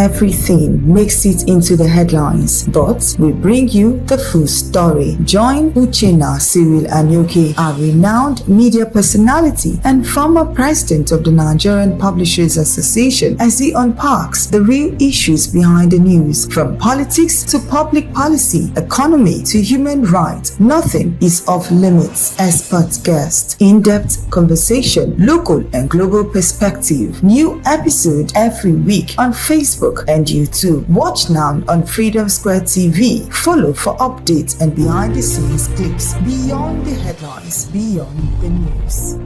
everything makes it into the headlines, but we bring you the full story. Join Uchenna Cyril Anyoke, a renowned media personality and former president of the Nigerian Publishers Association, as he unpacks the real issues behind the news, from politics to public policy, economy to human rights. Nothing is off limits. Expert guest, in-depth conversation, local and global perspective. New episode every week on Facebook and YouTube. Watch now on Freedom Square TV. Follow for updates and behind the scenes clips. Beyond the headlines, beyond the news.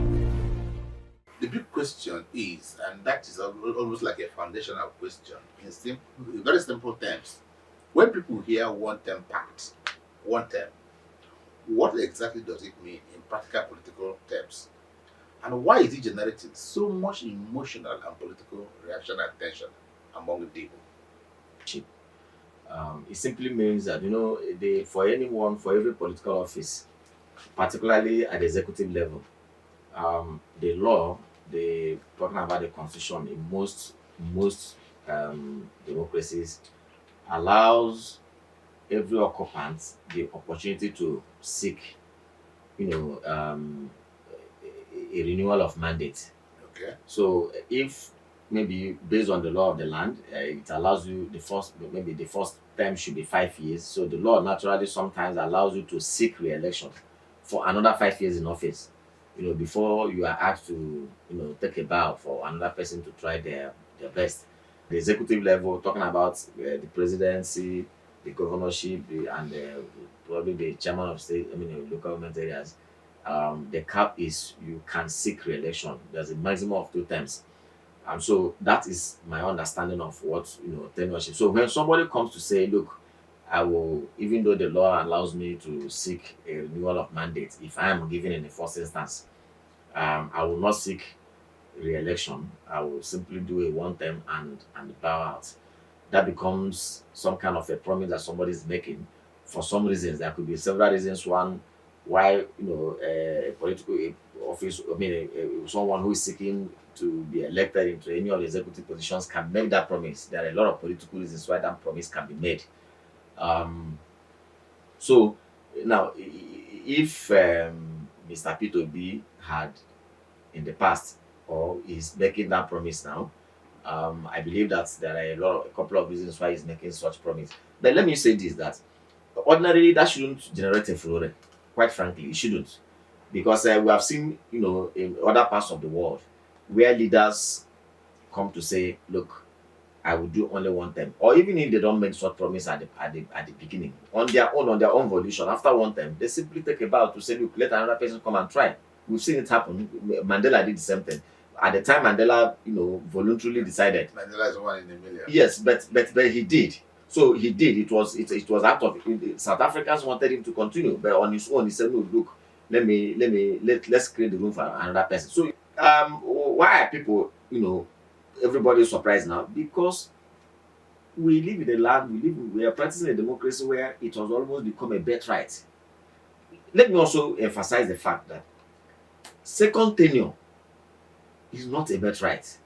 The big question is, and that is almost like a foundational question, in very simple terms. When people hear one-term pact, one term, what exactly does it mean in practical political terms? And why is it generating so much emotional and political reaction and tension among the people? It simply means that, for every political office, particularly at the executive level, the law, talking about the constitution in most democracies, allows every occupant the opportunity to seek, a renewal of mandate. Okay. So if maybe based on the law of the land, it allows you the first term should be 5 years. So the law naturally sometimes allows you to seek re-election for another 5 years in office, before you are asked to, take a bow for another person to try their best. The executive level, talking about the presidency, the governorship, and probably the chairman of state, local government areas, the cap is you can seek re-election. There's a maximum of 2 terms. And so that is my understanding of what, tenureship. So when somebody comes to say, look, I will, even though the law allows me to seek a renewal of mandate, if I am given in the first instance, I will not seek re-election. I will simply do a one term and bow out. That becomes some kind of a promise that somebody is making for some reasons. There could be several reasons. One, why a political office, someone who is seeking to be elected into any of the executive positions can make that promise. There are a lot of political reasons why that promise can be made. So now, if Mr. P2B had in the past, or is making that promise now, I believe that there are a couple of reasons why he's making such promise. But let me say this: that ordinarily that shouldn't generate a furore. Quite frankly, it shouldn't, because we have seen, in other parts of the world, where leaders come to say, "Look, I will do only one term," or even if they don't make such promise at the beginning, on their own volition, after one term, they simply take a bow to say, "Look, let another person come and try." We've seen it happen. Mandela did the same thing. At the time, Mandela, voluntarily decided. Mandela is one in a million. Yes, but he did. So he did. It was out of South Africans wanted him to continue, but on his own, he said, "No, look, let's create the room for another person." So, why are people, everybody is surprised now? Because we live in a land, we are practicing a democracy where it has almost become a birthright. Let me also emphasize the fact that second tenure is not a birthright.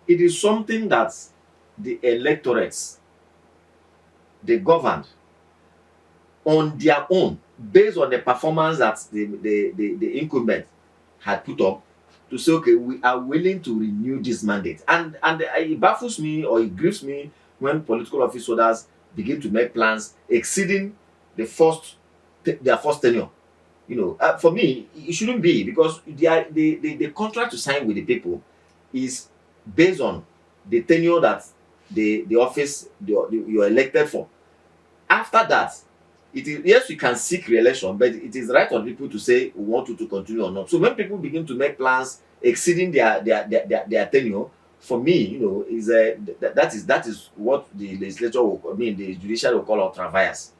It is something that the electorates, they governed on their own, based on the performance that the incumbent had put up, to say, okay, we are willing to renew this mandate. And it baffles me, or it grieves me, when political office holders begin to make plans exceeding their first tenure. For me, it shouldn't be, because the contract to sign with the people is based on the tenure that the office you're elected for. After that, it is, yes, you can seek re-election, but it is right on people to say we want you to continue or not. So when people begin to make plans exceeding their tenure, for me, that is what the legislature the judiciary will call ultra-vires.